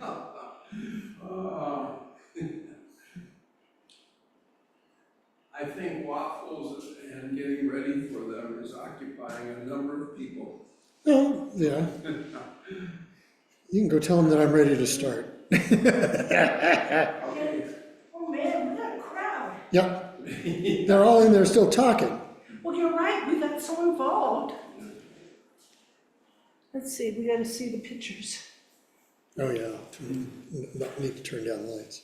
Uh, I think waffles and getting ready for them is occupying a number of people. Oh, yeah. You can go tell them that I'm ready to start. Okay. Oh man, we got a crowd. Yep. They're all in there still talking. Well, you're right, we got so involved. Let's see, we gotta see the pictures. Oh, yeah. Need to turn down the lights.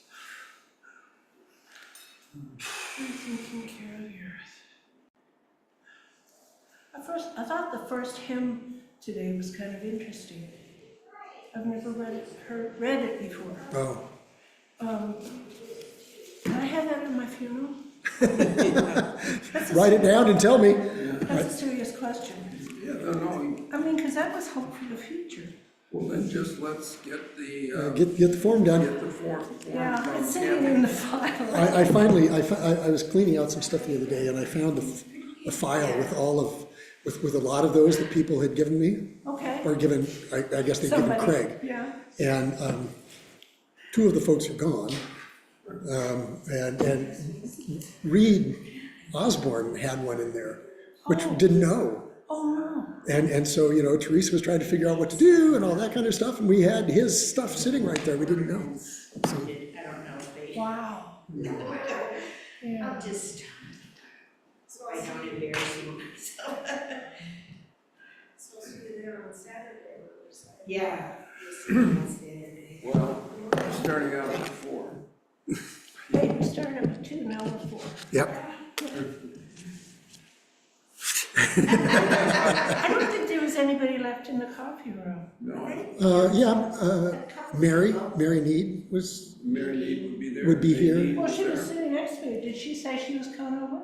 Rethinking care of the earth. I thought the first hymn today was kind of interesting. I've never read it before. Oh. Can I have that at my funeral? Write it down and tell me. That's a serious question. Yeah, no, I mean, because that was hope for the future. well then just let's get the, Get the form done. get the form. Yeah, from it's sitting Campbell. in the file. I finally, I was cleaning out some stuff the other day and I found a file with all of, with a lot of those that people had given me, Okay. or given, I guess they'd given Somebody, Craig. yeah. And two of the folks are gone. And Reed Osborne had one in there, which didn't know. Oh, no. And so, you know, Teresa was trying to figure out what to do and all that kind of stuff, and we had his stuff sitting right there, we didn't know. So, I don't know if they, Wow. Yeah. I'll just, so I don't embarrass you myself. Supposed to be there on Saturday, or Saturday. Yeah. Saturday. Well, we're starting out at 4. Hey, we started with 2, now we're 4. yep. I don't think there was anybody left in the coffee room. No, Mary Need was, Mary Lee would be there. Would be here. Nadine Well, she was there. sitting next to me. Did she say she was coming over?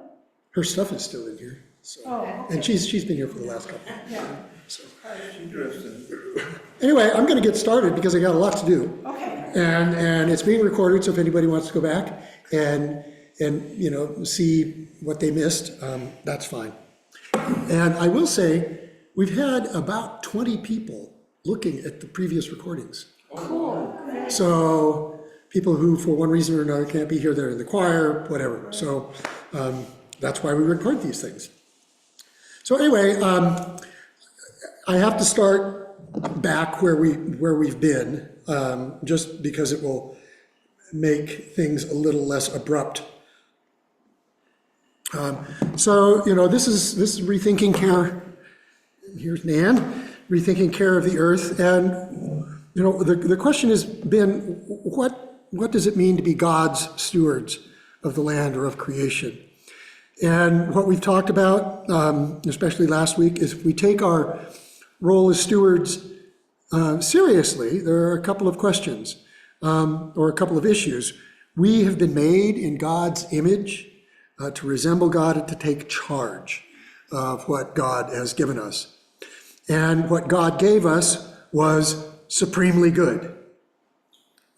her stuff is still in here, so. Oh, okay. And she's been here for the last couple, Yeah, so. She dressed in. Anyway, I'm gonna get started because I got a lot to do. okay. And it's being recorded, so if anybody wants to go back and, you know, see what they missed, that's fine. And I will say, we've had about 20 people looking at the previous recordings. Cool. So people who, for one reason or another, can't be here, they're in the choir, whatever. So that's why we record these things. So anyway, I have to start back where we've been, just because it will make things a little less abrupt. So, you know, this is Rethinking Care. Here's Nan, Rethinking Care of the Earth. And, you know, the question has been, what does it mean to be God's stewards of the land or of creation? And what we've talked about, especially last week, is if we take our role as stewards seriously, there are a couple of questions, or a couple of issues. We have been made in God's image, to resemble God and to take charge of what God has given us. And what God gave us was supremely good.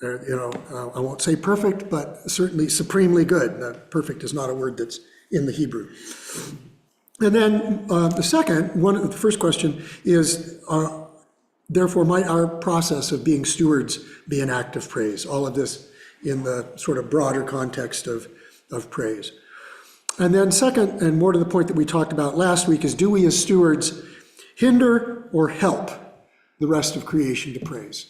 You know, I won't say perfect, but certainly supremely good. Perfect is not a word that's in the Hebrew. And then the first question is, therefore might our process of being stewards be an act of praise? All of this in the sort of broader context of praise. And then second, and more to the point that we talked about last week, is do we as stewards hinder or help the rest of creation to praise?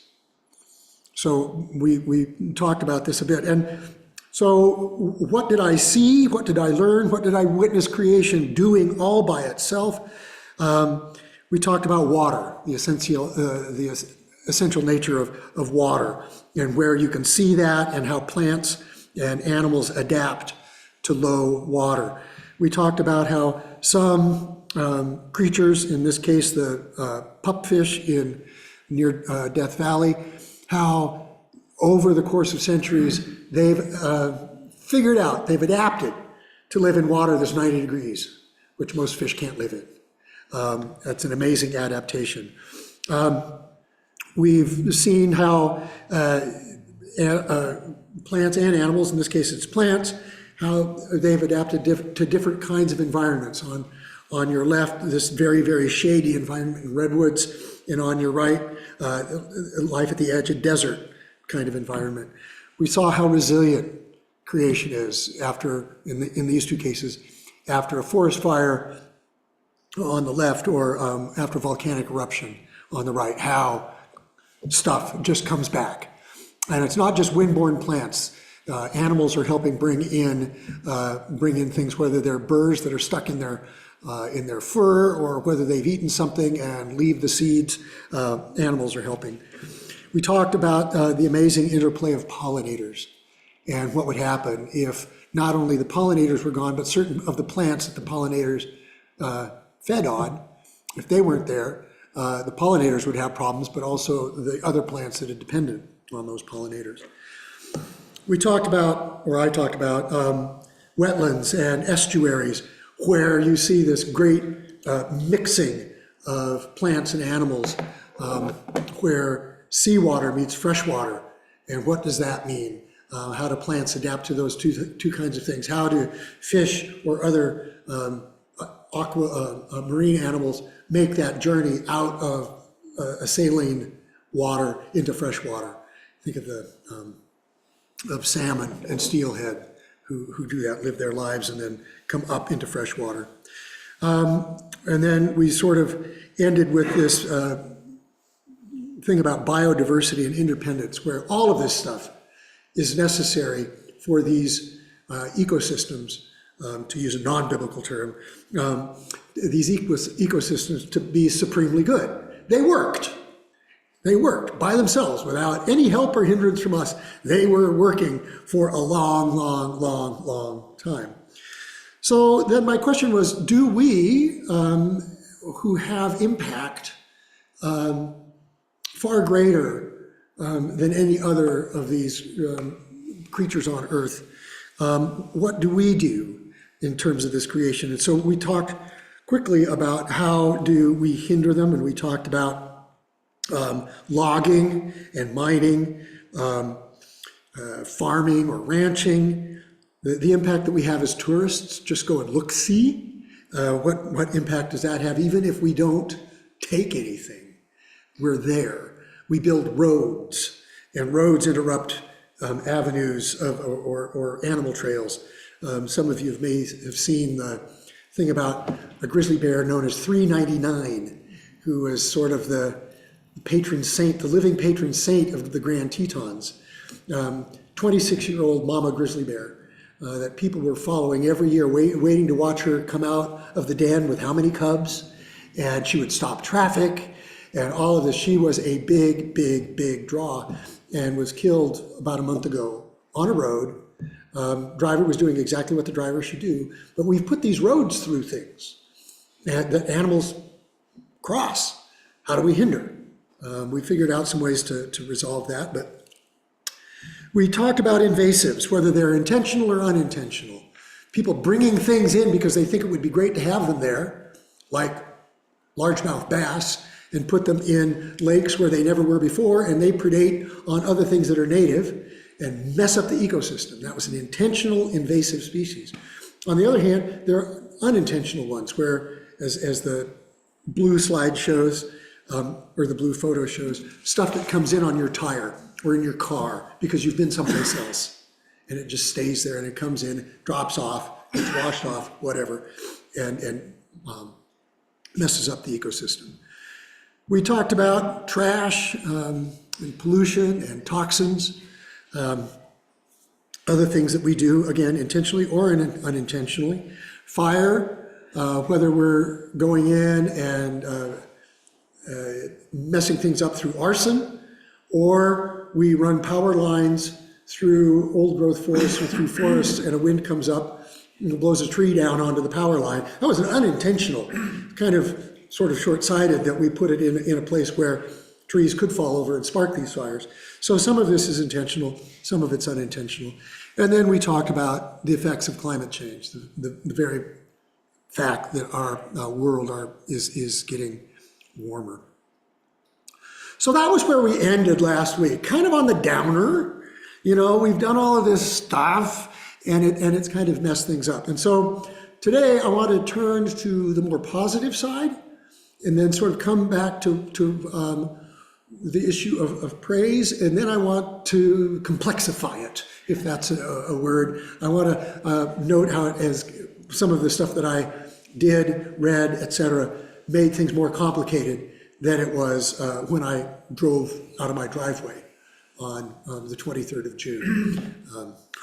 So we talked about this a bit. And so what did I see? What did I learn? What did I witness creation doing all by itself? We talked about water, the essential nature of water, and where you can see that and how plants and animals adapt to low water. We talked about how some creatures, in this case the pupfish near Death Valley, how over the course of centuries they've figured out, they've adapted to live in water that's 90 degrees, which most fish can't live in. That's an amazing adaptation. We've seen how plants and animals, in this case it's plants, how they've adapted to different kinds of environments. On your left, this very, very shady environment in redwoods, and on your right, life at the edge of desert kind of environment. We saw how resilient creation is after, in these two cases, after a forest fire on the left or after volcanic eruption on the right, how stuff just comes back. And it's not just windborne plants. Animals are helping bring in things, whether they're burrs that are stuck in their fur or whether they've eaten something and leave the seeds. Animals are helping. We talked about the amazing interplay of pollinators and what would happen if not only the pollinators were gone, but certain of the plants that the pollinators fed on, if they weren't there, the pollinators would have problems, but also the other plants that are dependent on those pollinators. We talked about, or I talked about, wetlands and estuaries, where you see this great mixing of plants and animals, where seawater meets freshwater. And what does that mean? How do plants adapt to those two kinds of things? How do fish or other marine animals make that journey out of a saline water into freshwater? Think of of salmon and steelhead who do that, live their lives and then come up into freshwater. And then we sort of ended with this thing about biodiversity and independence, where all of this stuff is necessary for these ecosystems, to use a non-biblical term, these ecosystems to be supremely good. They worked. They worked by themselves without any help or hindrance from us. They were working for a long, long, long, long time. So then my question was, do we, who have impact far greater than any other of these creatures on Earth, what do we do in terms of this creation? And so we talked quickly about how do we hinder them, and we talked about logging and mining, farming or ranching, the impact that we have as tourists. Just go and look-see. What impact does that have? Even if we don't take anything, we're there. We build roads, and roads interrupt avenues or animal trails. Some of you may have seen the thing about a grizzly bear known as 399, who is sort of the patron saint, the living patron saint of the Grand Tetons. 26-year-old mama grizzly bear that people were following every year, waiting to watch her come out of the den with how many cubs, and she would stop traffic and all of this. She was a big, big, big draw and was killed about a month ago on a road. Driver was doing exactly what the driver should do, but we've put these roads through things that animals cross. How do we hinder? We figured out some ways to resolve that, but we talked about invasives, whether they're intentional or unintentional. People bringing things in because they think it would be great to have them there, like largemouth bass, and put them in lakes where they never were before, and they predate on other things that are native and mess up the ecosystem. That was an intentional invasive species. On the other hand, there are unintentional ones where, as the blue slide shows, or the blue photo shows, stuff that comes in on your tire or in your car because you've been someplace else, and it just stays there, and it comes in, drops off, gets washed off, whatever, and messes up the ecosystem. We talked about trash and pollution and toxins, other things that we do, again, intentionally or unintentionally. Fire, whether we're going in and messing things up through arson, or we run power lines through old growth forests or through forests, and a wind comes up and blows a tree down onto the power line. That was an unintentional, kind of sort of short-sighted that we put it in a place where trees could fall over and spark these fires. So some of this is intentional, some of it's unintentional. And then we talked about the effects of climate change, the very fact that our world is getting warmer. So that was where we ended last week, kind of on the downer. You know, we've done all of this stuff, and it's kind of messed things up. And so today I want to turn to the more positive side, and then sort of come back to the issue of praise, and then I want to complexify it, if that's a word. I want to note how it has some of the stuff that I did, read, etc., made things more complicated than it was when I drove out of my driveway on the 23rd of June.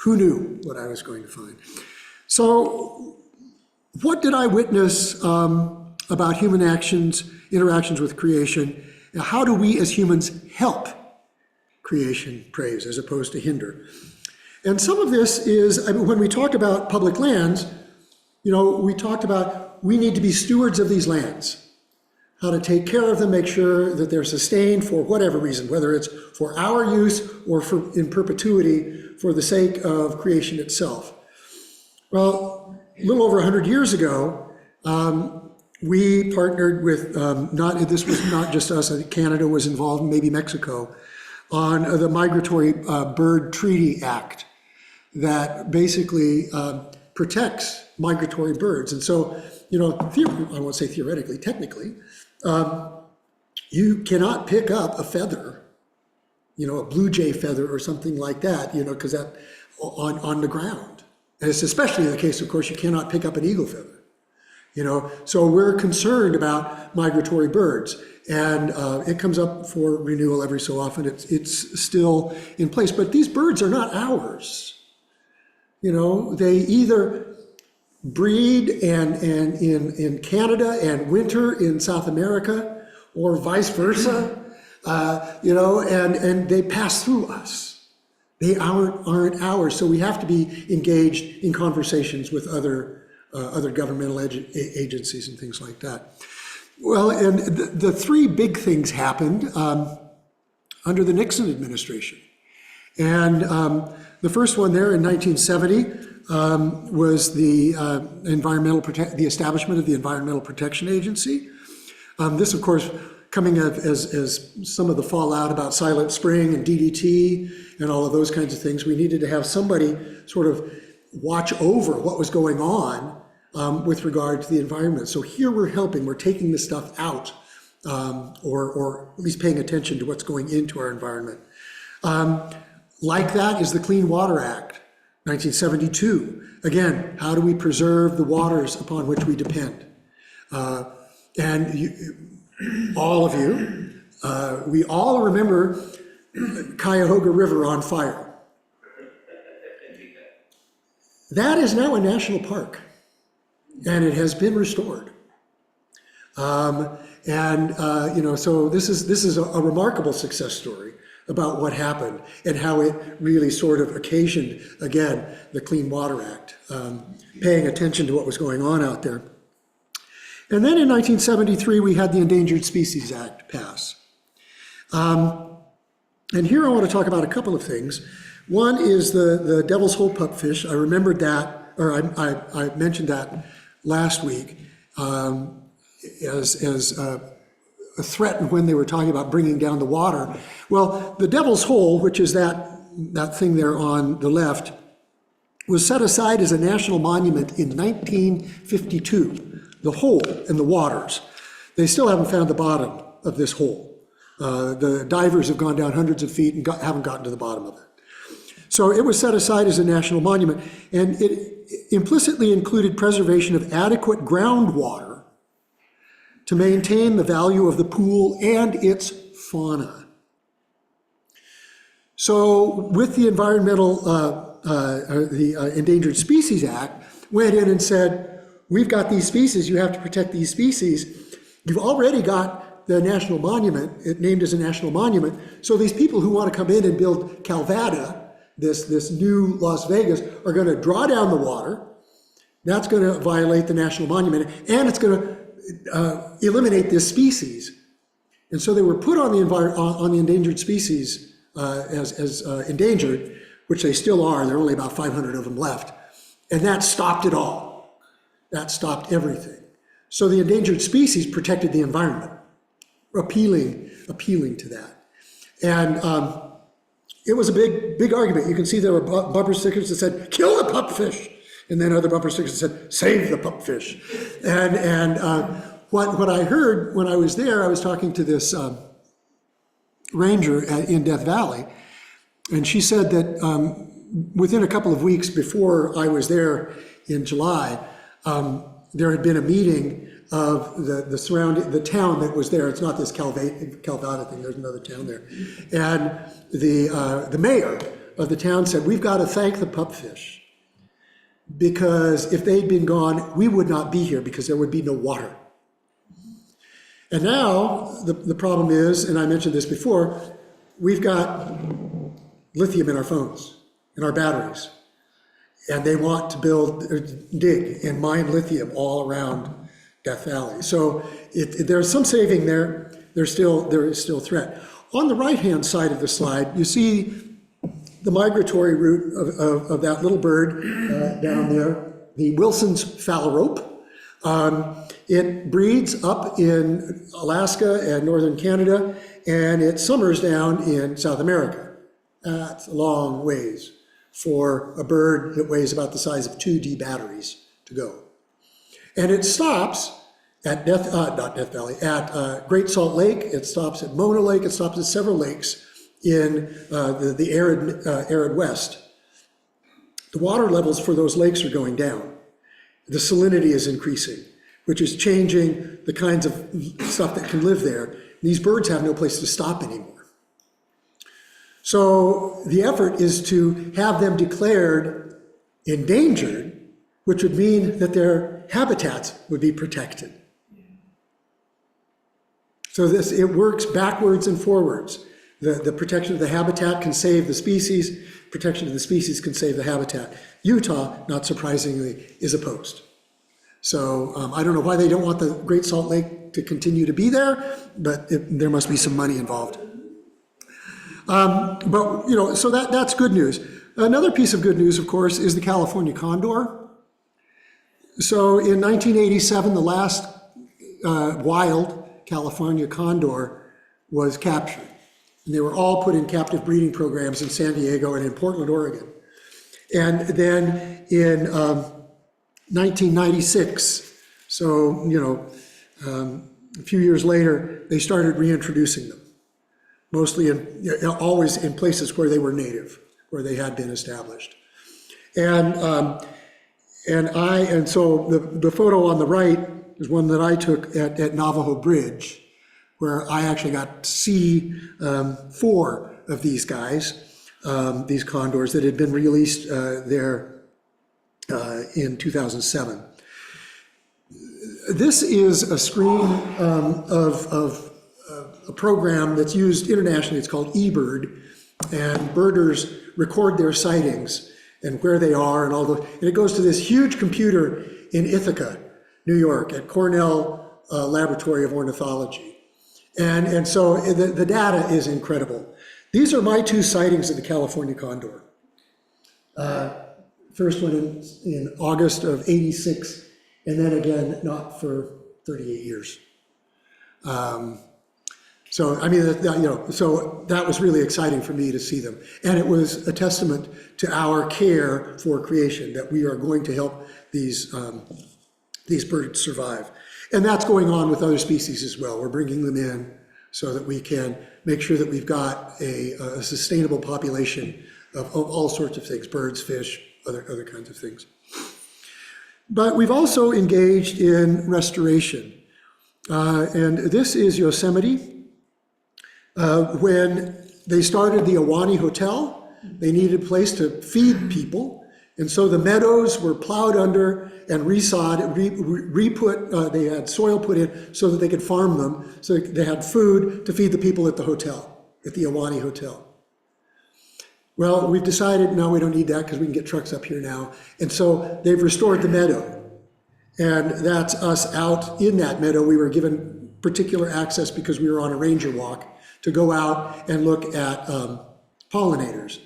Who knew what I was going to find? So what did I witness about human interactions with creation? How do we as humans help creation praise as opposed to hinder? And some of this is, I mean, when we talk about public lands, we talked about we need to be stewards of these lands, how to take care of them, make sure that they're sustained for whatever reason, whether it's for our use or for in perpetuity for the sake of creation itself. Well, a little over 100 years ago, we partnered with, this was not just us, I think Canada was involved, maybe Mexico, on the Migratory Bird Treaty Act that basically protects migratory birds. And so, I won't say theoretically, technically, you cannot pick up a feather, a blue jay feather or something like that, because that on the ground. And it's especially the case, of course, you cannot pick up an eagle feather. So we're concerned about migratory birds, and it comes up for renewal every so often. It's still in place, but these birds are not ours. They either breed and in Canada and winter in South America, or vice versa, and they pass through us. They aren't ours, so we have to be engaged in conversations with other governmental agencies and things like that. Well, and the three big things happened under the Nixon administration. And the first one there in 1970 was the establishment of the Environmental Protection Agency. This, of course, coming as some of the fallout about Silent Spring and DDT and all of those kinds of things. We needed to have somebody sort of watch over what was going on with regard to the environment. So here we're helping, we're taking the stuff out, or at least paying attention to what's going into our environment. Like that is the Clean Water Act, 1972. Again, how do we preserve the waters upon which we depend? All of you, we all remember Cuyahoga River on fire. That is now a national park, and it has been restored. So this is a remarkable success story about what happened and how it really sort of occasioned, again, the Clean Water Act, paying attention to what was going on out there. And then in 1973, we had the Endangered Species Act pass. And here I want to talk about a couple of things. One is the Devil's Hole pupfish. I remembered that, or I mentioned that last week as a threat when they were talking about bringing down the water. Well, the Devil's Hole, which is that thing there on the left, was set aside as a national monument in 1952. The hole in the waters. They still haven't found the bottom of this hole. The divers have gone down hundreds of feet and haven't gotten to the bottom of it. So it was set aside as a national monument, and it implicitly included preservation of adequate groundwater to maintain the value of the pool and its fauna. So with the Endangered Species Act, went in and said, we've got these species, you have to protect these species. You've already got the national monument, it named as a national monument, so these people who want to come in and build Calvada, this new Las Vegas, are going to draw down the water. That's going to violate the national monument, and it's going to eliminate this species. And so they were put on the endangered species as endangered, which they still are. There are only about 500 of them left. And that stopped it all. That stopped everything. So the endangered species protected the environment, appealing to that. And it was a big argument. You can see there were bumper stickers that said, kill the pupfish. And then other bumper stickers that said, save the pupfish. And what I heard when I was there, I was talking to this ranger in Death Valley, and she said that within a couple of weeks before I was there in July, there had been a meeting of the surrounding, the town that was there. It's not this Calvada thing, there's another town there. And the mayor of the town said, we've got to thank the pupfish, because if they'd been gone, we would not be here because there would be no water. And now the problem is, and I mentioned this before, we've got lithium in our phones, in our batteries. And they want to dig and mine lithium all around Death Valley. So there's some saving there. There is still threat. On the right-hand side of the slide, you see the migratory route of that little bird down there, the Wilson's phalarope. It breeds up in Alaska and northern Canada, and it summers down in South America. That's a long ways for a bird that weighs about the size of 2D batteries to go. And it stops at Great Salt Lake, it stops at Mona Lake, it stops at several lakes in the arid West. The water levels for those lakes are going down. The salinity is increasing, which is changing the kinds of stuff that can live there. These birds have no place to stop anymore. So the effort is to have them declared endangered, which would mean that their habitats would be protected. So it works backwards and forwards. The protection of the habitat can save the species, protection of the species can save the habitat. Utah, not surprisingly, is opposed. So I don't know why they don't want the Great Salt Lake to continue to be there, but there must be some money involved. But, so that's good news. Another piece of good news, of course, is the California condor. So in 1987, the last wild California condor was captured. And they were all put in captive breeding programs in San Diego and in Portland, Oregon. And then in 1996, so, a few years later, they started reintroducing them. Mostly always in places where they were native, where they had been established. And so the photo on the right is one that I took at Navajo Bridge, where I actually got to see 4 of these guys, these condors that had been released there in 2007. This is a screen of a program that's used internationally. It's called eBird, and birders record their sightings and where they are and and it goes to this huge computer in Ithaca, New York, at Cornell Laboratory of Ornithology. And so the data is incredible. These are my 2 sightings of the California condor. First one in August of '86, and then again, not for 38 years. So, I mean, so that was really exciting for me to see them. And it was a testament to our care for creation, that we are going to help these birds survive. And that's going on with other species as well. We're bringing them in so that we can make sure that we've got a sustainable population of all sorts of things, birds, fish, other kinds of things. But we've also engaged in restoration. And this is Yosemite. When they started the Ahwahnee Hotel, they needed a place to feed people. And so the meadows were plowed under and resod, they had soil put in so that they could farm them, so they had food to feed the people at the hotel, at the Ahwahnee Hotel. Well, we've decided, no, we don't need that because we can get trucks up here now. And so they've restored the meadow. And that's us out in that meadow. We were given particular access because we were on a ranger walk to go out and look at pollinators.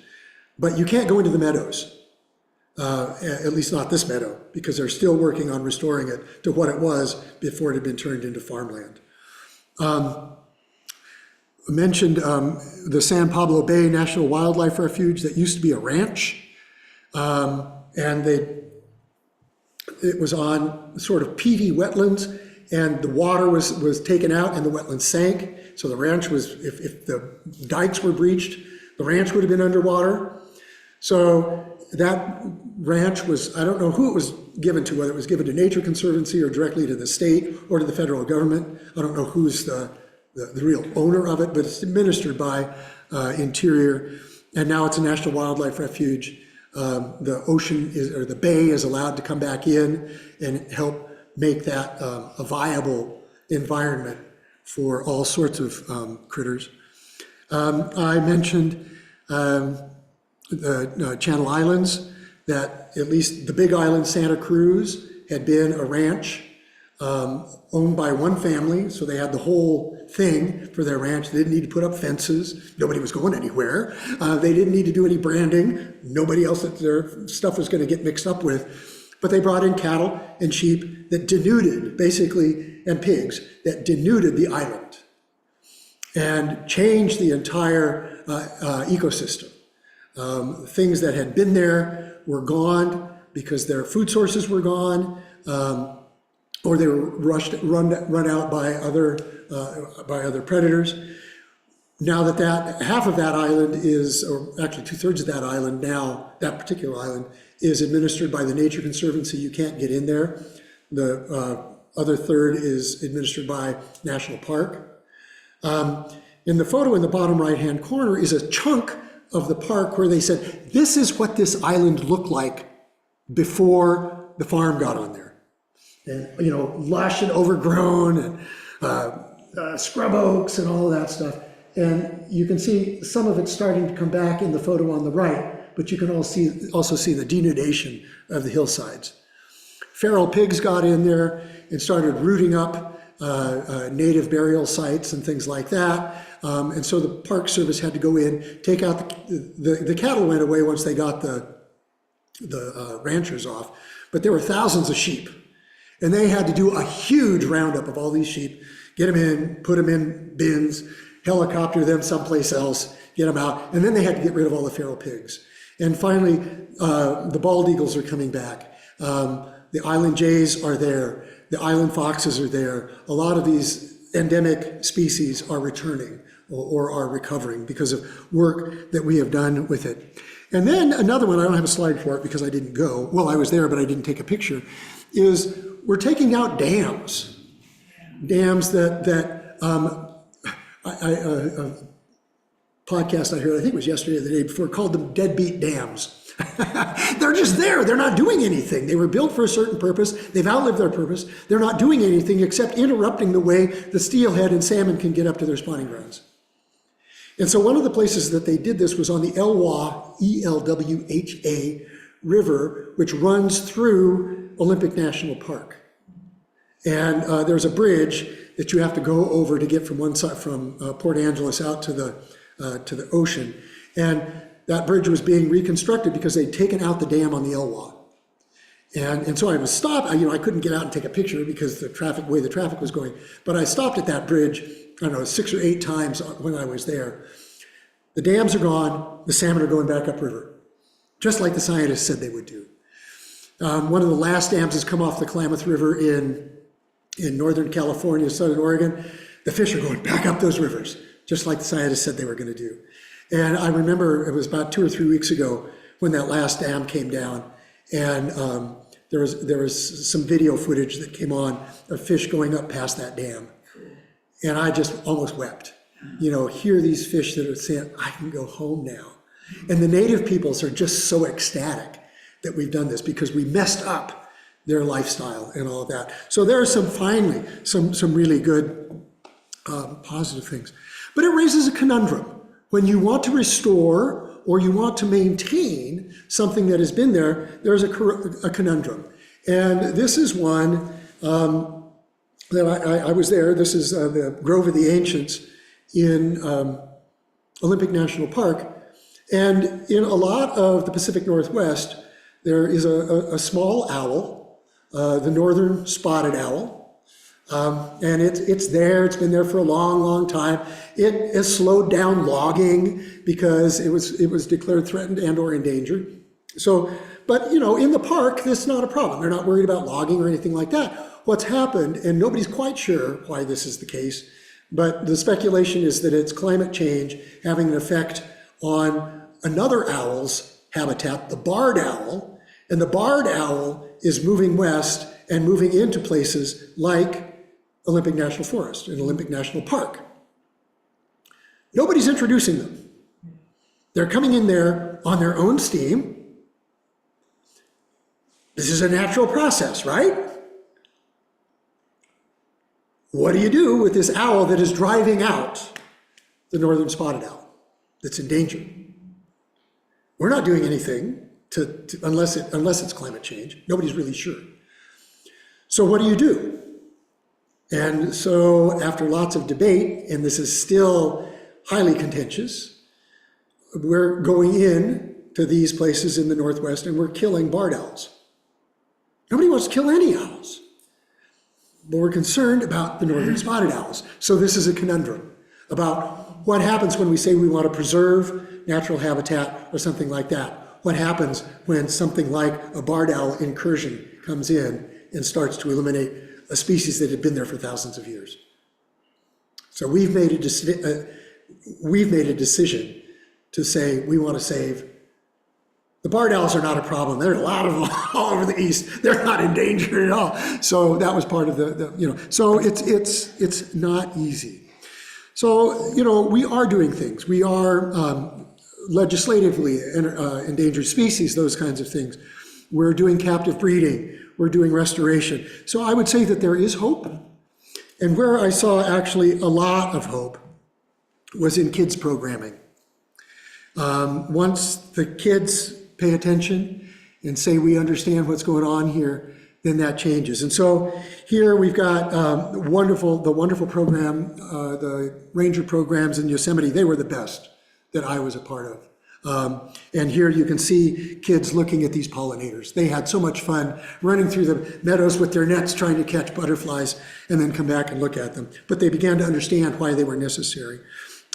But you can't go into the meadows, at least not this meadow, because they're still working on restoring it to what it was before it had been turned into farmland. I mentioned the San Pablo Bay National Wildlife Refuge that used to be a ranch, and it was on sort of peaty wetlands, and the water was taken out and the wetlands sank. So the ranch was, if the dikes were breached, the ranch would have been underwater. So that ranch was, I don't know who it was given to, whether it was given to Nature Conservancy or directly to the state or to the federal government. I don't know who's the real owner of it, but it's administered by Interior, and now it's a National Wildlife Refuge. The ocean is, or the bay is allowed to come back in and help make that a viable environment for all sorts of critters. I mentioned the Channel Islands, that at least the big island, Santa Cruz, had been a ranch owned by one family, so they had the whole thing for their ranch. They didn't need to put up fences. Nobody was going anywhere. They didn't need to do any branding. Nobody else that their stuff was going to get mixed up with. But they brought in cattle and sheep that denuded, basically, and pigs that denuded the island and changed the entire ecosystem. Things that had been there were gone because their food sources were gone, or they were run out by other predators. Now that half of that island is, or actually 2/3 of that island now, that particular island, is administered by the Nature Conservancy. You can't get in there. The other third is administered by National Park. In the photo in the bottom right-hand corner is a chunk of the park where they said, this is what this island looked like before the farm got on there. And, you know, lush and overgrown and scrub oaks and all of that stuff. And you can see some of it starting to come back in the photo on the right, but you can also see the denudation of the hillsides. Feral pigs got in there and started rooting up native burial sites and things like that. And so the Park Service had to go in, take out the cattle went away once they got the ranchers off, but there were thousands of sheep. And they had to do a huge roundup of all these sheep, get them in, put them in bins, helicopter them someplace else, get them out, and then they had to get rid of all the feral pigs. And finally, the bald eagles are coming back. The island jays are there. The island foxes are there. A lot of these endemic species are returning or are recovering because of work that we have done with it. And then another one, I don't have a slide for it because I didn't go. Well, I was there, but I didn't take a picture, is we're taking out dams. Dams that a podcast I heard, I think it was yesterday or the day before, called them deadbeat dams. They're just there. They're not doing anything. They were built for a certain purpose. They've outlived their purpose. They're not doing anything except interrupting the way the steelhead and salmon can get up to their spawning grounds. And so one of the places that they did this was on the Elwha, E-L-W-H-A River, which runs through Olympic National Park. And there's a bridge that you have to go over to get from one side, from Port Angeles out to the ocean. And that bridge was being reconstructed because they'd taken out the dam on the Elwha. And so I was stopped. I couldn't get out and take a picture because the way the traffic was going. But I stopped at that bridge, I don't know, 6 or 8 times when I was there. The dams are gone. The salmon are going back upriver, just like the scientists said they would do. One of the last dams has come off the Klamath River in Northern California, Southern Oregon. The fish are going back up those rivers, just like the scientists said they were going to do. And I remember it was about 2 or 3 weeks ago when that last dam came down, and there was some video footage that came on of fish going up past that dam. And I just almost wept. Hear these fish that are saying, I can go home now. And the native peoples are just so ecstatic that we've done this because we messed up their lifestyle and all of that. So there are some really good positive things. But it raises a conundrum. When you want to restore or you want to maintain something that has been there, there's a conundrum. And this is one that I was there. This is the Grove of the Ancients in Olympic National Park. And in a lot of the Pacific Northwest, there is a small owl, the northern spotted owl. And it's there, it's been there for a long, long time. It has slowed down logging because it was declared threatened and or endangered. So But, in the park, this is not a problem. They're not worried about logging or anything like that. What's happened, and nobody's quite sure why this is the case, but the speculation is that it's climate change having an effect on another owl's habitat, the barred owl, and the barred owl is moving west and moving into places like Olympic National Forest and Olympic National Park. Nobody's introducing them. They're coming in there on their own steam. This is a natural process, right? What do you do with this owl that is driving out the northern spotted owl that's in danger? We're not doing anything unless it's climate change. Nobody's really sure. So what do? And so after lots of debate, and this is still highly contentious, we're going in to these places in the Northwest and we're killing barred owls. Nobody wants to kill any owls, but we're concerned about the northern spotted owls. So this is a conundrum about what happens when we say we want to preserve natural habitat or something like that. What happens when something like a barred owl incursion comes in and starts to eliminate a species that had been there for thousands of years? So we've made a decision to say we want to save. The barred owls are not a problem. There are a lot of them all over the East. They're not endangered at all. So that was part of so it's not easy. So, we are doing things. We are legislatively endangered species, those kinds of things. We're doing captive breeding. We're doing restoration. So I would say that there is hope. And where I saw actually a lot of hope was in kids programming. Once the kids pay attention and say, we understand what's going on here, then that changes. And so here we've got the wonderful program, the ranger programs in Yosemite. They were the best that I was a part of. And here you can see kids looking at these pollinators. They had so much fun running through the meadows with their nets trying to catch butterflies and then come back and look at them. But they began to understand why they were necessary.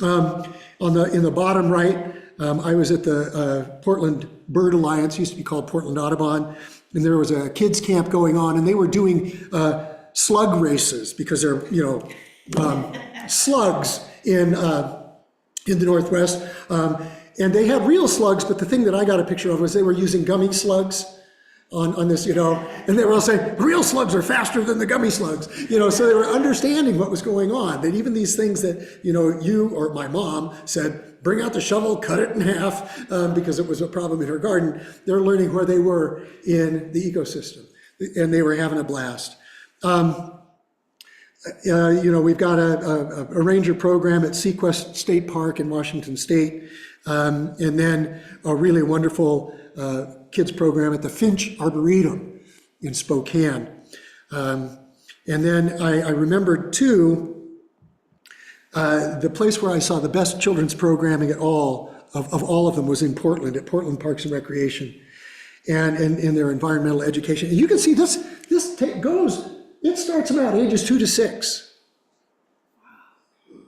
In the bottom right, I was at the Portland Bird Alliance, used to be called Portland Audubon, and there was a kids camp going on, and they were doing slug races because they're slugs in the Northwest. And they had real slugs, but the thing that I got a picture of was they were using gummy slugs on this, and they were all saying, real slugs are faster than the gummy slugs, so they were understanding what was going on, that even these things that, you or my mom said, bring out the shovel, cut it in half, because it was a problem in her garden, they're learning where they were in the ecosystem, and they were having a blast. We've got a ranger program at Sequest State Park in Washington State, and then a really wonderful kids program at the Finch Arboretum in Spokane. And then I remembered too, the place where I saw the best children's programming of all of them was in Portland, at Portland Parks and Recreation, and in their environmental education. And you can see it starts about ages 2 to 6.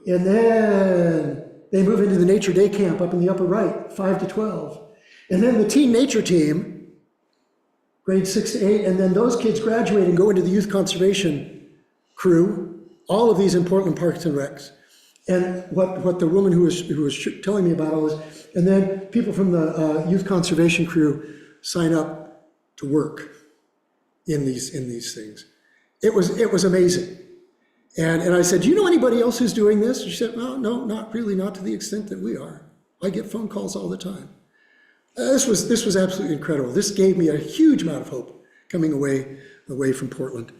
And then they move into the Nature Day Camp up in the upper right, 5 to 12. And then the Teen Nature Team, grades 6 to 8, and then those kids graduate and go into the Youth Conservation crew, all of these in Portland Parks and Recs. And what the woman who was telling me about all this, and then people from the Youth Conservation crew sign up to work in these things. It was amazing. And I said, do you know anybody else who's doing this? She said, well, no, not really, not to the extent that we are. I get phone calls all the time. This was absolutely incredible. This gave me a huge amount of hope coming away from Portland.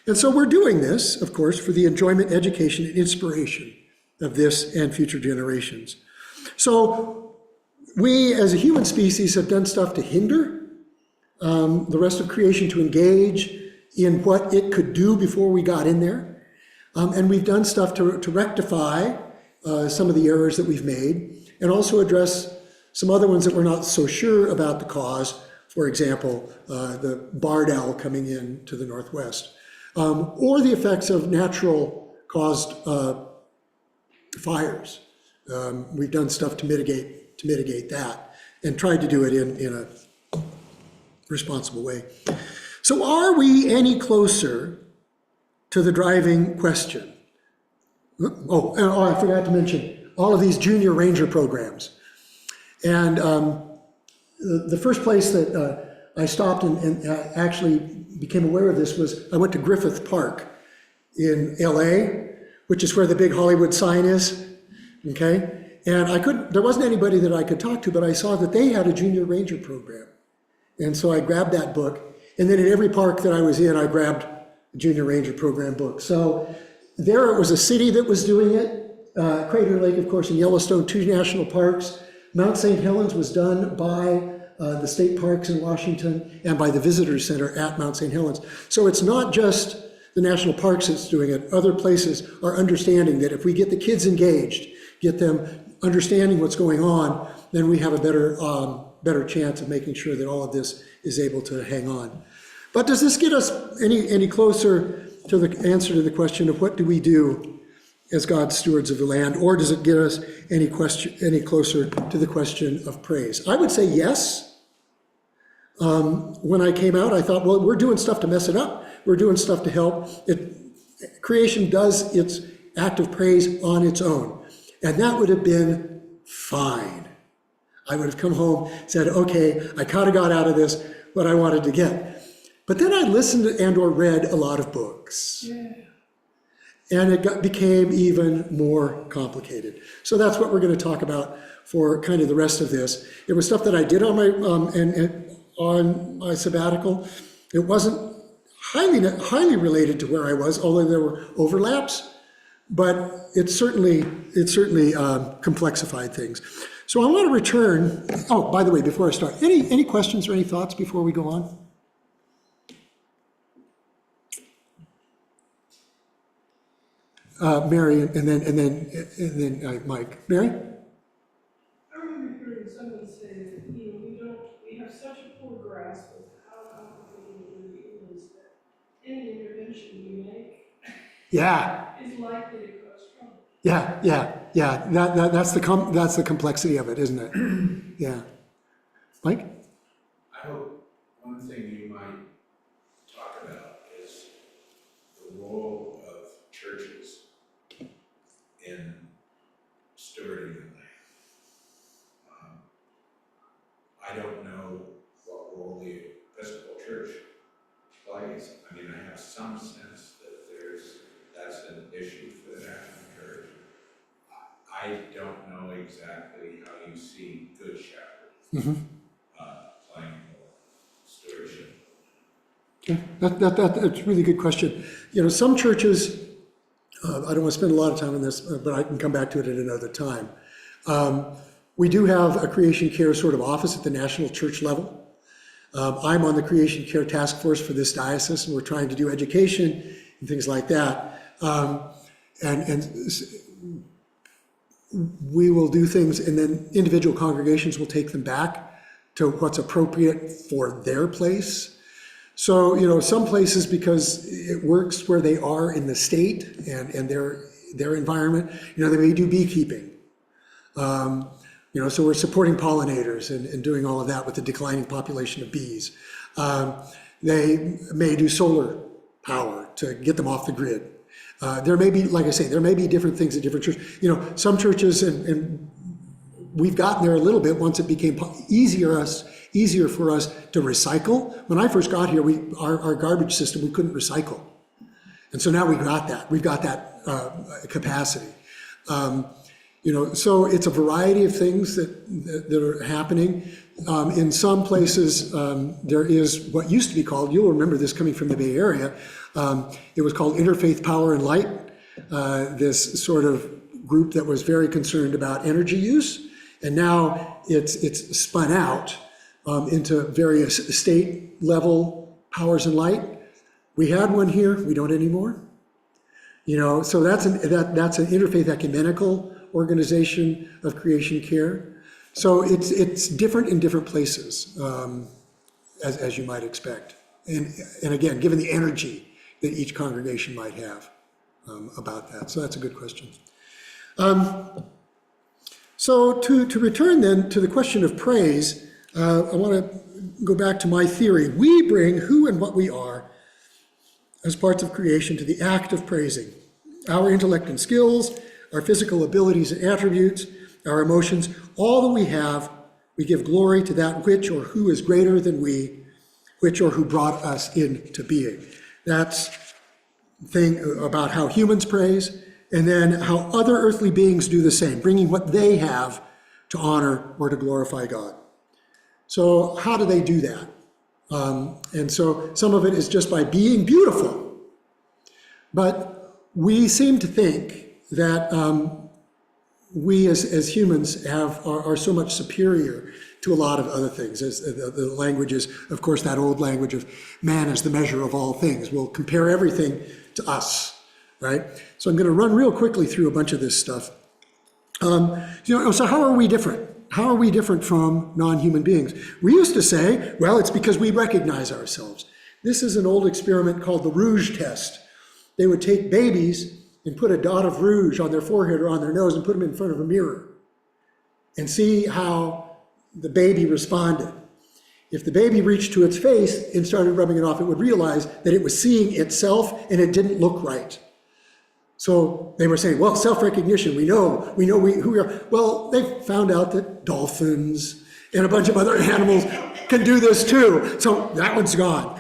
And so we're doing this, of course, for the enjoyment, education, and inspiration of this and future generations. So we, as a human species, have done stuff to hinder the rest of creation to engage in what it could do before we got in there. And we've done stuff to rectify some of the errors that we've made, and also address some other ones that we're not so sure about the cause. For example, the barred owl coming in to the Northwest, or the effects of natural caused fires. We've done stuff to mitigate that, and tried to do it in responsible way. So are we any closer to the driving question? Oh, I forgot to mention all of these junior ranger programs. And the first place that I stopped and actually became aware of this was I went to Griffith Park in LA, which is where the big Hollywood sign is, okay? And there wasn't anybody that I could talk to, but I saw that they had a junior ranger program. And so I grabbed that book, and then in every park that I was in, I grabbed a junior ranger program book. So there it was a city that was doing it, Crater Lake, of course, in Yellowstone, 2 national parks. Mount St. Helens was done by the state parks in Washington and by the Visitors Center at Mount St. Helens. So it's not just the national parks that's doing it. Other places are understanding that if we get the kids engaged, get them understanding what's going on, then we have a better chance of making sure that all of this is able to hang on. But does this get us any closer to the answer to the question of what do we do as God's stewards of the land, or does it get us any closer to the question of praise? I would say yes. When I came out, I thought, well, we're doing stuff to mess it up. We're doing stuff to help. Creation does its act of praise on its own. And that would have been fine. I would have come home, said, okay, I kind of got out of this what I wanted to get. But then I listened and or read a lot of books. Yeah. And it became even more complicated. So that's what we're going to talk about for kind of the rest of this. It was stuff that I did on my sabbatical. It wasn't highly related to where I was, although there were overlaps, but it certainly complexified things. So I want to return. Oh, by the way, before I start, any questions or any thoughts before we go on? Mary, and then Mike. Mary? I remember hearing someone say that, we have such a poor grasp of how complicated it really is that any intervention we make Yeah. is likely to cause trouble. Yeah. That's the complexity of it, isn't it? Yeah. Mike? I hope one thing you might talk about is the role of churches in stewarding the land. I don't know what role the Episcopal Church plays. I mean, I have some sense that that's an issue for the national church. I don't know exactly how you see Good Shepherd playing stewardship. Yeah, that's a really good question. Some churches, I don't want to spend a lot of time on this, but I can come back to it at another time. We do have a creation care sort of office at the national church level. I'm on the creation care task force for this diocese, and we're trying to do education and things like that. And we will do things, and then individual congregations will take them back to what's appropriate for their place. So, some places, because it works where they are in the state and their environment, they may do beekeeping. So we're supporting pollinators and doing all of that with the declining population of bees. They may do solar power to get them off the grid. There may be, like I say, there may be different things at different churches. Some churches, and we've gotten there a little bit once it became easier for us to recycle. When I first got here, our garbage system, we couldn't recycle. And so now we've got that capacity. So it's a variety of things that are happening. In some places, there is what used to be called, you'll remember this coming from the Bay Area, it was called Interfaith Power and Light, this sort of group that was very concerned about energy use. And now it's spun out into various state level powers and light. We had one here, we don't anymore. So that's an interfaith ecumenical organization of creation care. So it's different in different places, as you might expect. And again, given the energy that each congregation might have about that. So that's a good question. So to return then to the question of praise, I want to go back to my theory. We bring who and what we are as parts of creation to the act of praising. Our intellect and skills, our physical abilities and attributes, our emotions, all that we have, we give glory to that which or who is greater than we, which or who brought us into being. That's the thing about how humans praise, and then how other earthly beings do the same, bringing what they have to honor or to glorify God. So how do they do that? And so some of it is just by being beautiful. But we seem to think that we as humans are so much superior to a lot of other things. As the language is, of course, that old language of man as the measure of all things. We'll compare everything to us, right? So I'm going to run real quickly through a bunch of this stuff. So how are we different? How are we different from non-human beings? We used to say, well, it's because we recognize ourselves. This is an old experiment called the rouge test. They would take babies and put a dot of rouge on their forehead or on their nose and put them in front of a mirror and see how the baby responded. If the baby reached to its face and started rubbing it off, it would realize that it was seeing itself and it didn't look right. So they were saying, well, self-recognition, we know who we are. Well, they found out that dolphins and a bunch of other animals can do this too. So that one's gone.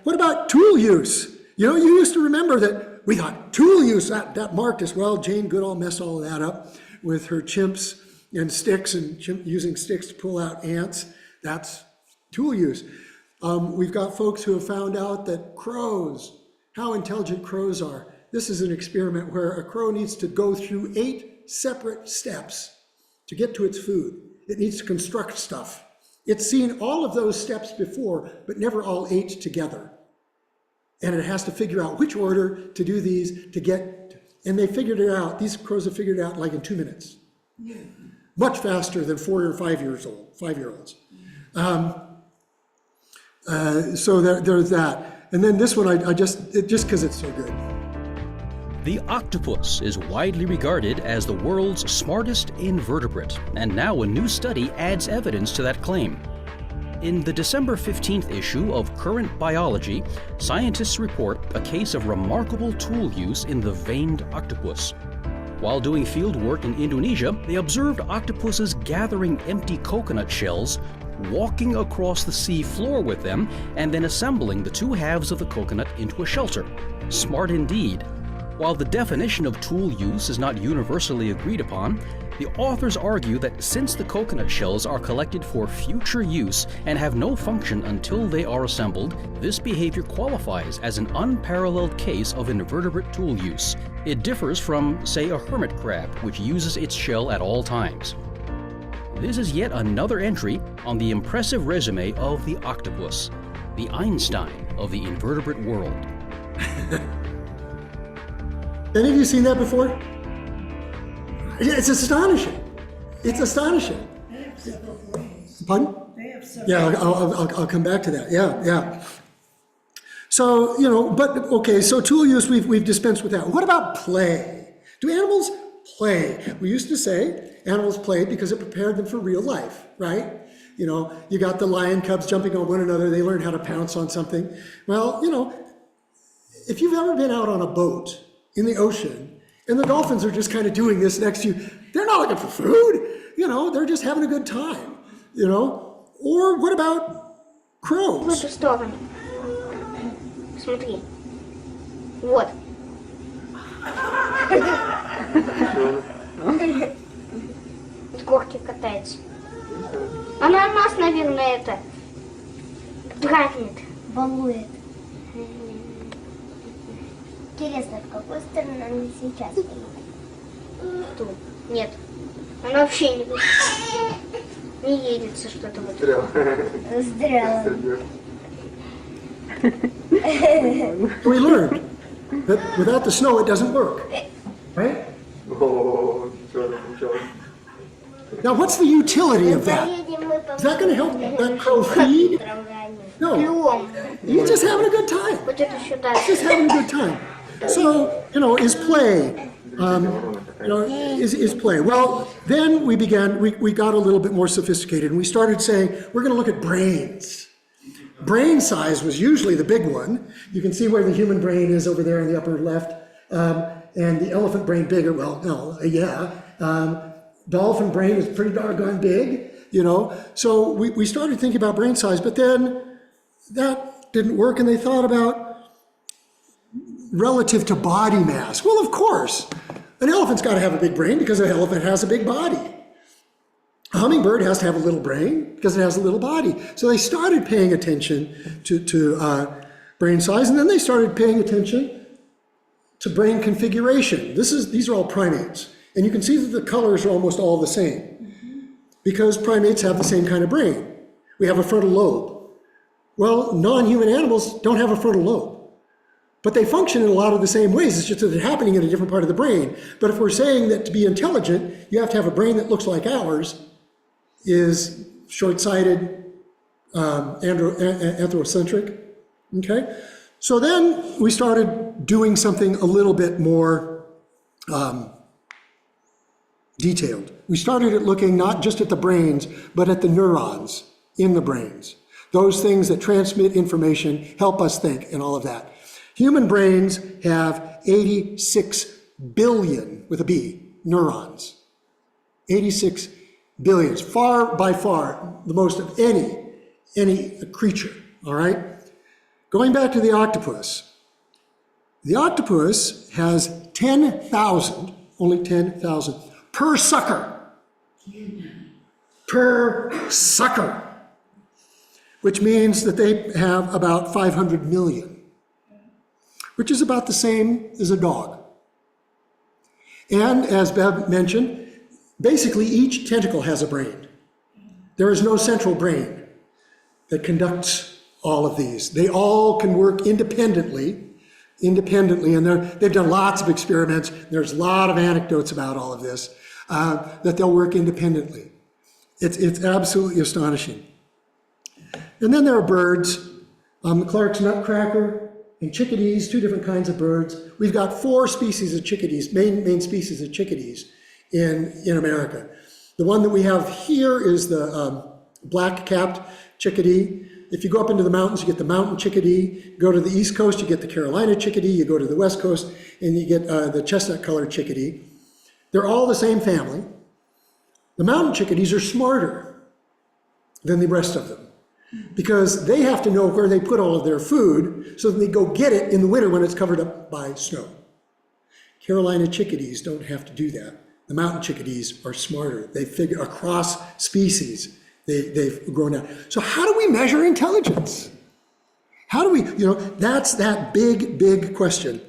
What about tool use? You used to remember that we thought tool use, that marked us. Well, Jane Goodall messed all of that up with her chimps and sticks and using sticks to pull out ants. That's tool use. We've got folks who have found out that crows, how intelligent crows are. This is an experiment where a crow needs to go through 8 separate steps to get to its food. It needs to construct stuff. It's seen all of those steps before, but never all 8 together. And it has to figure out which order to do these to get, and they figured it out. These crows have figured it out like in 2 minutes. Much faster than 4 or 5-year-olds. So there's that. And then this one, I just because it's so good. The octopus is widely regarded as the world's smartest invertebrate, and now a new study adds evidence to that claim. In the December 15th issue of Current Biology, scientists report a case of remarkable tool use in the veined octopus. While doing field work in Indonesia, they observed octopuses gathering empty coconut shells, walking across the sea floor with them, and then assembling the 2 halves of the coconut into a shelter. Smart indeed. While the definition of tool use is not universally agreed upon, the authors argue that since the coconut shells are collected for future use and have no function until they are assembled, this behavior qualifies as an unparalleled case of invertebrate tool use. It differs from, say, a hermit crab, which uses its shell at all times. This is yet another entry on the impressive resume of the octopus, the Einstein of the invertebrate world. Any of you seen that before? It's astonishing. It's astonishing. They have several ways. Pardon? They have several. Yeah, I'll come back to that. Yeah. So, but okay, so tool use, we've dispensed with that. What about play? Do animals play? We used to say animals played because it prepared them for real life, right? You got the lion cubs jumping on one another, they learned how to pounce on something. Well, if you've ever been out on a boat in the ocean, and the dolphins are just kind of doing this next to you, they're not looking for food, they're just having a good time, Or what about В crows? эту сторону. Смотри. Вот. С горки катается. Она нас, наверное, дразнит. Балует. Интересно, в какую сторону она сейчас едет? Ту. Нет. Она вообще не едется что-то вот. Здрава. We learned that without the snow, it doesn't work, right? Now, what's the utility of that? Is that going to help that crow feed? No, Клювом. he's just having a good time. Вот это сюда. Just having a good time. So, is play. is play. Well, then we got a little bit more sophisticated, and we started saying, we're going to look at brains. Brain size was usually the big one. You can see where the human brain is over there in the upper left, and the elephant brain bigger. Well, no, yeah. Dolphin brain is pretty doggone big, So we started thinking about brain size, but then that didn't work, and they thought about relative to body mass. Well, of course, an elephant's got to have a big brain because an elephant has a big body. A hummingbird has to have a little brain because it has a little body. So they started paying attention to brain size, and then they started paying attention to brain configuration. These are all primates, and you can see that the colors are almost all the same because primates have the same kind of brain. We have a frontal lobe. Well, non-human animals don't have a frontal lobe. But they function in a lot of the same ways. It's just that they're happening in a different part of the brain. But if we're saying that to be intelligent, you have to have a brain that looks like ours, is short-sighted, anthrocentric, okay? So then we started doing something a little bit more detailed. We started at looking not just at the brains, but at the neurons in the brains. Those things that transmit information, help us think, and all of that. Human brains have 86 billion, with a B, neurons. 86 billion, by far the most of any creature, all right? Going back to the octopus. The octopus has 10,000, only 10,000, per sucker. Per sucker. Which means that they have about 500 million. Which is about the same as a dog. And as Bev mentioned, basically each tentacle has a brain. There is no central brain that conducts all of these. They all can work independently, and they've done lots of experiments. There's a lot of anecdotes about all of this, that they'll work independently. It's absolutely astonishing. And then there are birds, Clark's nutcracker, and chickadees, two different kinds of birds. We've got 4 species of chickadees, main species of chickadees in America. The one that we have here is the black-capped chickadee. If you go up into the mountains, you get the mountain chickadee. Go to the East Coast, you get the Carolina chickadee. You go to the West Coast, and you get the chestnut-colored chickadee. They're all the same family. The mountain chickadees are smarter than the rest of them, because they have to know where they put all of their food so that they go get it in the winter when it's covered up by snow. Carolina chickadees don't have to do that. The mountain chickadees are smarter. They figure across species, they've grown out. So how do we measure intelligence? How do we, that's that big question.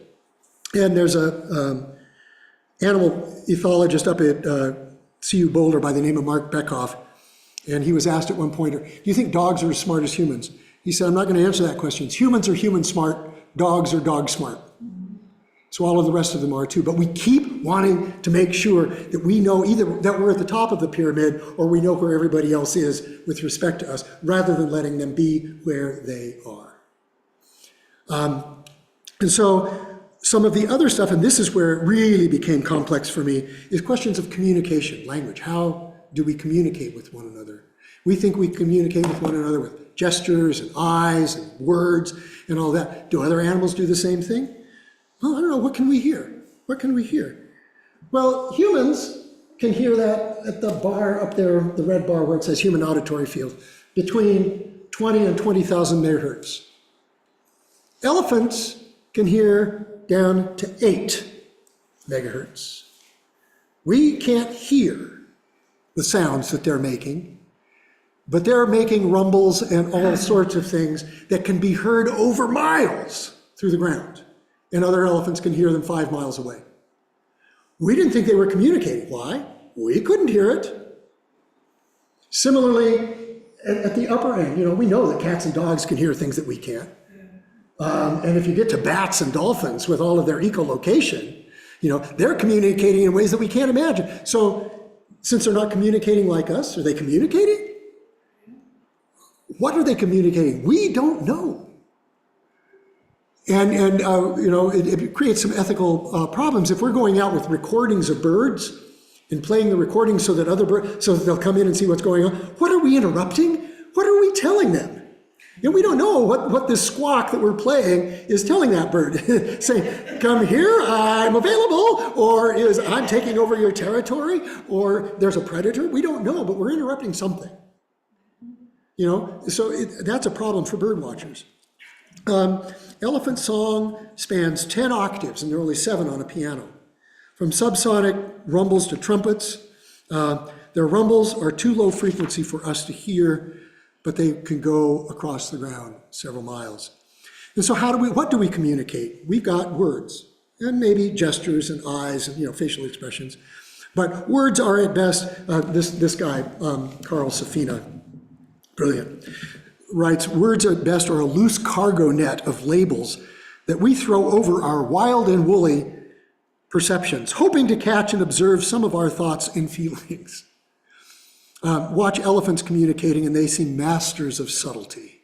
And there's a animal ethologist up at CU Boulder by the name of Mark Beckhoff. And he was asked at one point, do you think dogs are as smart as humans? He said, I'm not going to answer that question. Humans are human smart, dogs are dog smart. So all of the rest of them are too. But we keep wanting to make sure that we know either that we're at the top of the pyramid or we know where everybody else is with respect to us, rather than letting them be where they are. And so some of the other stuff, and this is where it really became complex for me, is questions of communication, language. How do we communicate with one another? We think we communicate with one another with gestures and eyes and words and all that. Do other animals do the same thing? Well, I don't know. What can we hear? What can we hear? Well, humans can hear that at the bar up there, the red bar where it says human auditory field, between 20 and 20,000 megahertz. Elephants can hear down to 8 megahertz. We can't hear the sounds that they're making, but they're making rumbles and all sorts of things that can be heard over miles through the ground, and other elephants can hear them 5 miles away. We didn't think they were communicating. Why? We couldn't hear it. Similarly, at the upper end, we know that cats and dogs can hear things that we can't. And if you get to bats and dolphins with all of their echolocation, they're communicating in ways that we can't imagine. So since they're not communicating like us, are they communicating? What are they communicating? We don't know. It creates some ethical problems. If we're going out with recordings of birds and playing the recordings so that so that they'll come in and see what's going on, what are we interrupting? What are we telling them? We don't know what this squawk that we're playing is telling that bird. Saying, come here, I'm available, or I'm taking over your territory, or there's a predator. We don't know, but we're interrupting something. So that's a problem for bird watchers. Elephant song spans 10 octaves, and there are only 7 on a piano. From subsonic rumbles to trumpets, their rumbles are too low frequency for us to hear, but they can go across the ground several miles. And so what do we communicate? We've got words, and maybe gestures and eyes and facial expressions. But words are at best, this guy, Carl Safina, brilliant, writes, words at best are a loose cargo net of labels that we throw over our wild and woolly perceptions, hoping to catch and observe some of our thoughts and feelings. Watch elephants communicating and they seem masters of subtlety.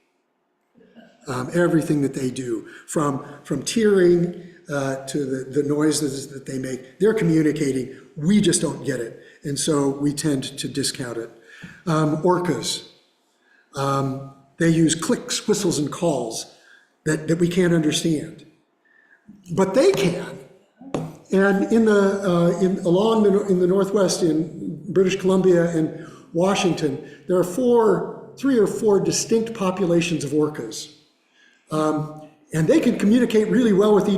Everything that they do, from tearing to the noises that they make, they're communicating. We just don't get it. And so we tend to discount it. Orcas, they use clicks, whistles, and calls that we can't understand. But they can. And along the Northwest, in British Columbia and Washington, there are 3 or 4 distinct populations of orcas. And they can communicate really well with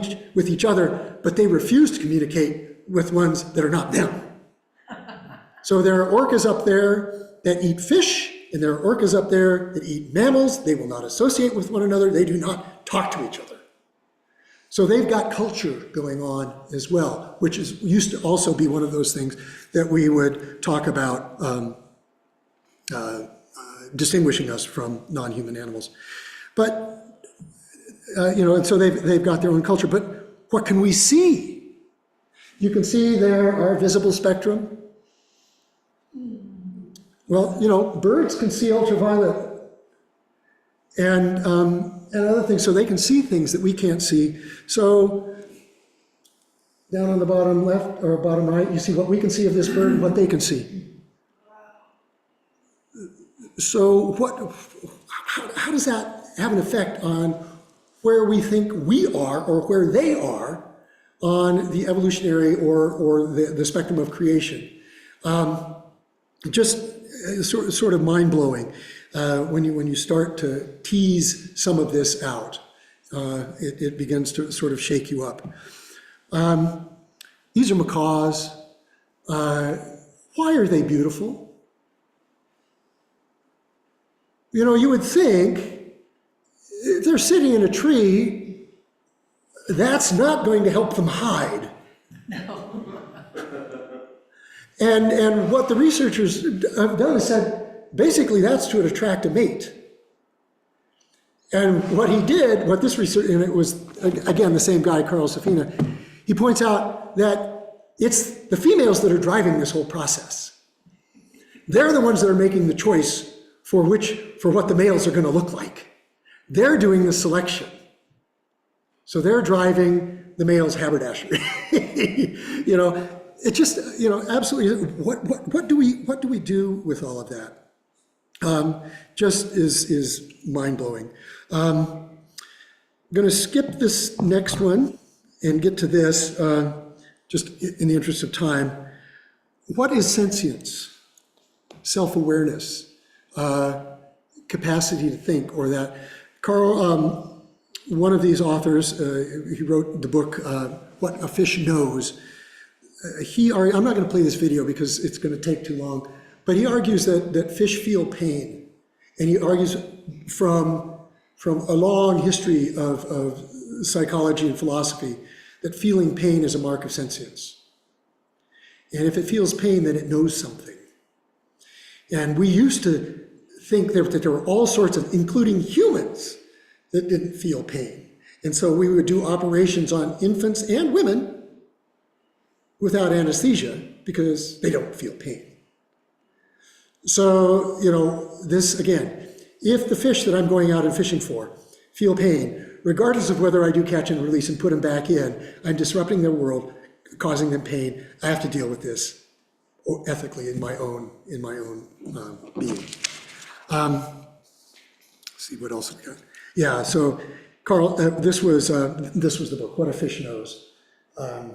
each other, but they refuse to communicate with ones that are not them. So there are orcas up there that eat fish, and there are orcas up there that eat mammals. They will not associate with one another. They do not talk to each other. So they've got culture going on as well, which used to also be one of those things that we would talk about distinguishing us from non-human animals. But, and so they've got their own culture. But what can we see? You can see there our visible spectrum. Well, birds can see ultraviolet and other things, so they can see things that we can't see. So down on the bottom left or bottom right, you see what we can see of this bird and what they can see. So how does that have an effect on where we think we are or where they are on the evolutionary or the spectrum of creation? Just sort of mind-blowing when you start to tease some of this out. It begins to sort of shake you up. These are macaws. Why are they beautiful? You would think if they're sitting in a tree, that's not going to help them hide. No. And what the researchers have done is said, basically that's to attract a mate. And what this research, and it was, again, the same guy, Carl Safina, he points out that it's the females that are driving this whole process. They're the ones that are making the choice for what the males are going to look like. They're doing the selection. So they're driving the male's haberdashery. It just, absolutely, what do we do with all of that? Just is mind-blowing. I'm going to skip this next one and get to this, just in the interest of time. What is sentience? Self-awareness, capacity to think, or that. Carl, one of these authors, he wrote the book, What a Fish Knows. I'm not going to play this video because it's going to take too long, but he argues that fish feel pain. And he argues from a long history of psychology and philosophy that feeling pain is a mark of sentience. And if it feels pain, then it knows something. And we used to think that there were all sorts of, including humans, that didn't feel pain. And so we would do operations on infants and women without anesthesia because they don't feel pain. So, this again, if the fish that I'm going out and fishing for feel pain, regardless of whether I do catch and release and put them back in, I'm disrupting their world, causing them pain. I have to deal with this ethically in my own being. Let's see, what else have we got? Yeah, so Carl, this was the book, What a Fish Knows. I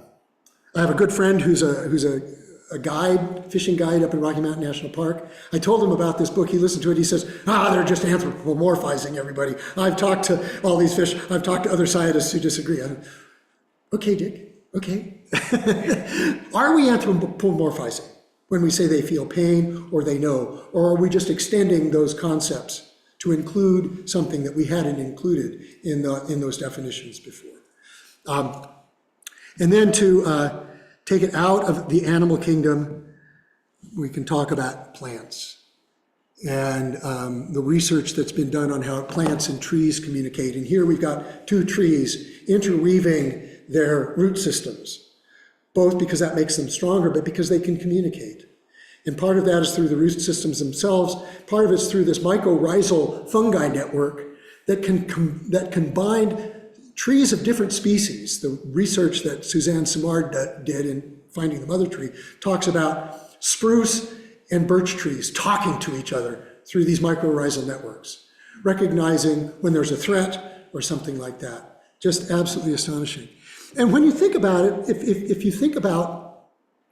have a good friend who's a guide, fishing guide up in Rocky Mountain National Park. I told him about this book. He listened to it. He says, they're just anthropomorphizing everybody. I've talked to all these fish. I've talked to other scientists who disagree. Okay, Dick, okay. Are we anthropomorphizing when we say they feel pain or they know? Or are we just extending those concepts to include something that we hadn't included in those definitions before? And then to take it out of the animal kingdom, we can talk about plants and the research that's been done on how plants and trees communicate. And here we've got two trees interweaving their root systems, both because that makes them stronger, but because they can communicate. And part of that is through the root systems themselves. Part of it's through this mycorrhizal fungi network that can bind trees of different species. The research that Suzanne Simard did in finding the mother tree talks about spruce and birch trees talking to each other through these mycorrhizal networks, recognizing when there's a threat or something like that. Just absolutely astonishing. And when you think about it, if you think about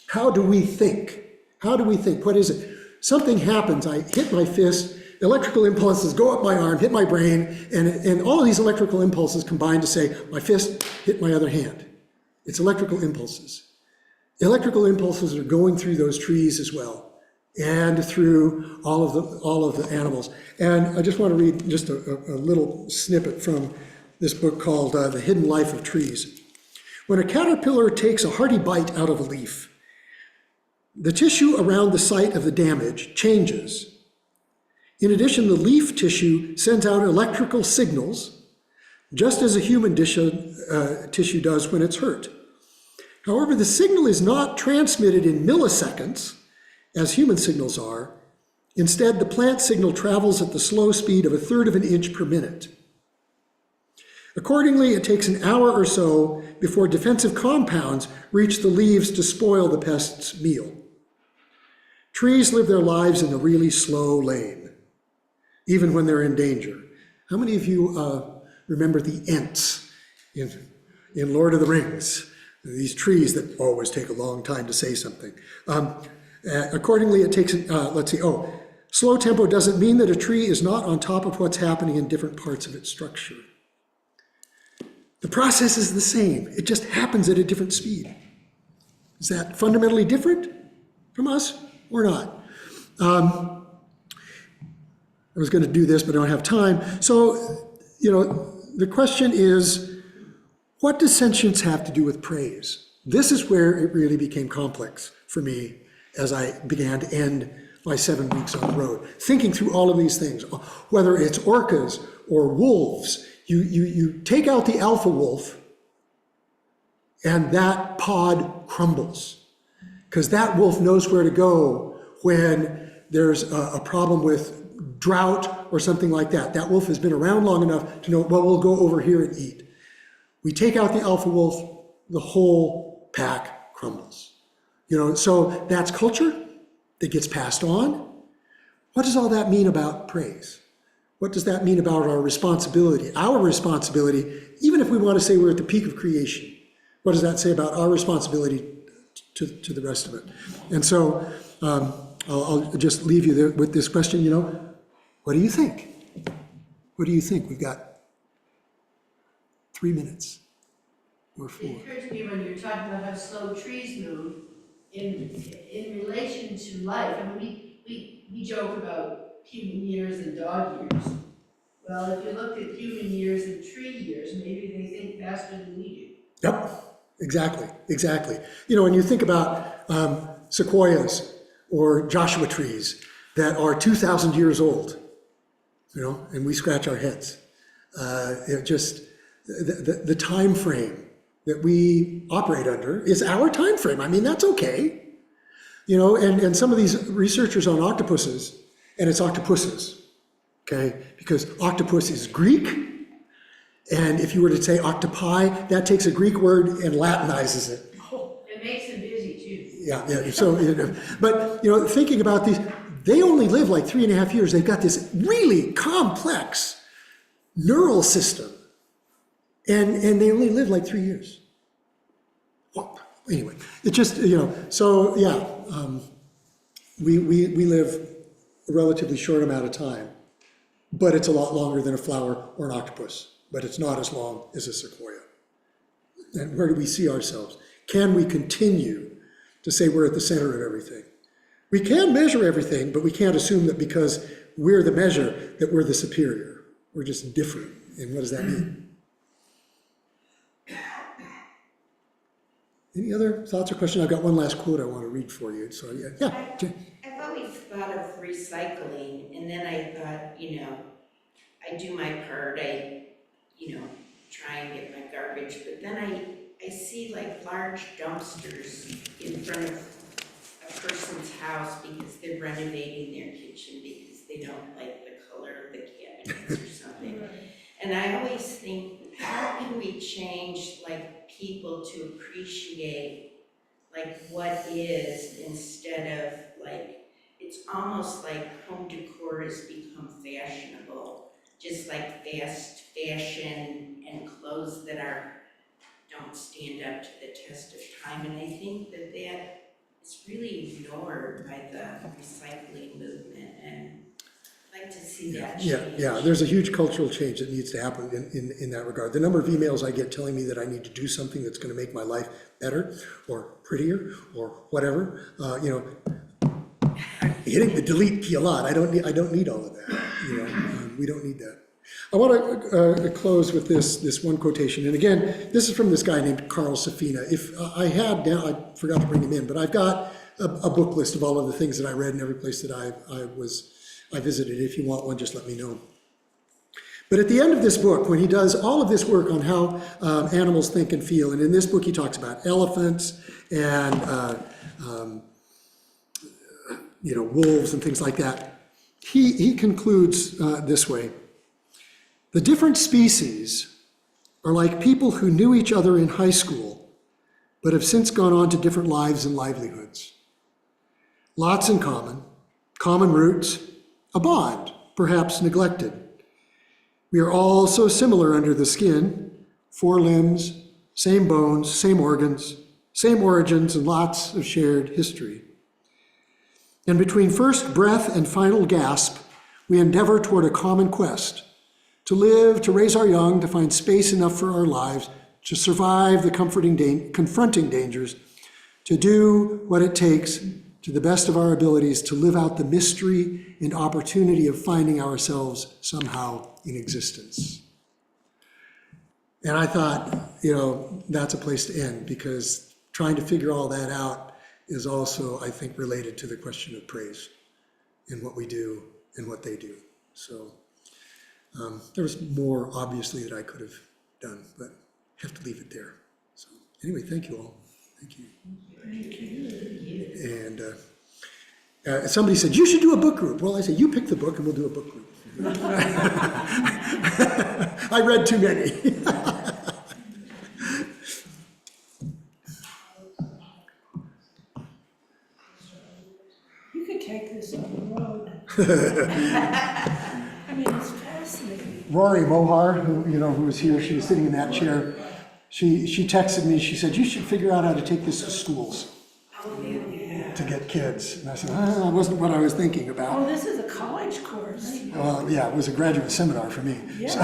how do we think? What is it? Something happens, I hit my fist, electrical impulses go up my arm, hit my brain, and all of these electrical impulses combine to say, my fist hit my other hand. It's electrical impulses. Electrical impulses are going through those trees as well, and through all of the animals. And I just want to read just a little snippet from this book called The Hidden Life of Trees. When a caterpillar takes a hearty bite out of a leaf, the tissue around the site of the damage changes. In addition, the leaf tissue sends out electrical signals, just as a human tissue does when it's hurt. However, the signal is not transmitted in milliseconds, as human signals are. Instead, the plant signal travels at the slow speed of 1/3 of an inch per minute. Accordingly, it takes an hour or so before defensive compounds reach the leaves to spoil the pest's meal. Trees live their lives in a really slow lane, even when they're in danger. How many of you remember the Ents in Lord of the Rings? These trees that always take a long time to say something. Accordingly, it takes, slow tempo doesn't mean that a tree is not on top of what's happening in different parts of its structure. The process is the same. It just happens at a different speed. Is that fundamentally different from us or not? I was going to do this, but I don't have time. So, the question is, what does sentience have to do with praise? This is where it really became complex for me as I began to end my 7 weeks on the road, thinking through all of these things, whether it's orcas or wolves. You take out the alpha wolf and that pod crumbles, because that wolf knows where to go when there's a problem with drought or something like that. That wolf has been around long enough to know, well, we'll go over here and eat. We take out the alpha wolf, the whole pack crumbles. So that's culture that gets passed on. What does all that mean about praise? What does that mean about our responsibility? Our responsibility, even if we want to say we're at the peak of creation, what does that say about our responsibility to the rest of it? And so I'll just leave you there with this question, what do you think? What do you think? We've got 3 minutes or 4. It occurred to me when you're talking about how slow trees move, in relation to life. I mean, we joke about human years and dog years. Well, if you looked at human years and tree years, maybe they think faster than we do. Yep, exactly. When you think about sequoias or Joshua trees that are 2,000 years old, and we scratch our heads. The time frame that we operate under is our time frame. I mean, that's okay. And some of these researchers on octopuses, and it's octopuses, okay? Because octopus is Greek, And if you were to say octopi, that takes a Greek word and Latinizes it. It makes him busy too. Yeah. So, but thinking about these, they only live like 3.5 years. They've got this really complex neural system, and they only live like 3 years. Well, anyway, it just So yeah, we live a relatively short amount of time, but it's a lot longer than a flower or an octopus. But it's not as long as a sequoia. And where do we see ourselves? Can we continue to say we're at the center of everything? We can measure everything, but we can't assume that because we're the measure that we're the superior. We're just different. And what does that mean? Any other thoughts or questions? I've got one last quote I want to read for you. So yeah. I've always thought of recycling, and then I thought, I do my part, I try and get my garbage, but then I see like large dumpsters in front of a person's house because they're renovating their kitchen because they don't like the color of the cabinets or something. And I always think, how can we change like people to appreciate like what is, instead of like, it's almost like home decor has become fashionable, just like fast fashion and clothes that don't stand up to the test of time. And I think that is really ignored by the recycling movement, and I'd like to see that change. Yeah, there's a huge cultural change that needs to happen in that regard. The number of emails I get telling me that I need to do something that's going to make my life better or prettier or whatever, hitting the delete key a lot. I don't need all of that. We don't need that. I want to close with this one quotation, and again, this is from this guy named Carl Safina. If I forgot to bring him in, but I've got a book list of all of the things that I read in every place that I visited. If you want one, just let me know. But at the end of this book, when he does all of this work on how animals think and feel, and in this book he talks about elephants and wolves and things like that, he concludes this way. The different species are like people who knew each other in high school, but have since gone on to different lives and livelihoods. Lots in common, common roots, a bond, perhaps neglected. We are all so similar under the skin, 4 limbs, same bones, same organs, same origins, and lots of shared history. And between first breath and final gasp, we endeavor toward a common quest, to live, to raise our young, to find space enough for our lives, to survive the confronting dangers, to do what it takes to the best of our abilities to live out the mystery and opportunity of finding ourselves somehow in existence. And I thought, that's a place to end, because trying to figure all that out is also, I think, related to the question of praise and what we do and what they do. So there was more, obviously, that I could have done, but I have to leave it there. So anyway, thank you all. Thank you. Thank you. And somebody said, you should do a book group. Well, I said, you pick the book and we'll do a book group. I read too many. You could take this on the road. I mean, it's fascinating. Rory Mohar, who was here, she was sitting in that chair. She texted me, she said, you should figure out how to take this to schools to get kids. And I said, that wasn't what I was thinking about. Oh, this is a college course. Well, yeah, it was a graduate seminar for me. Yeah. So,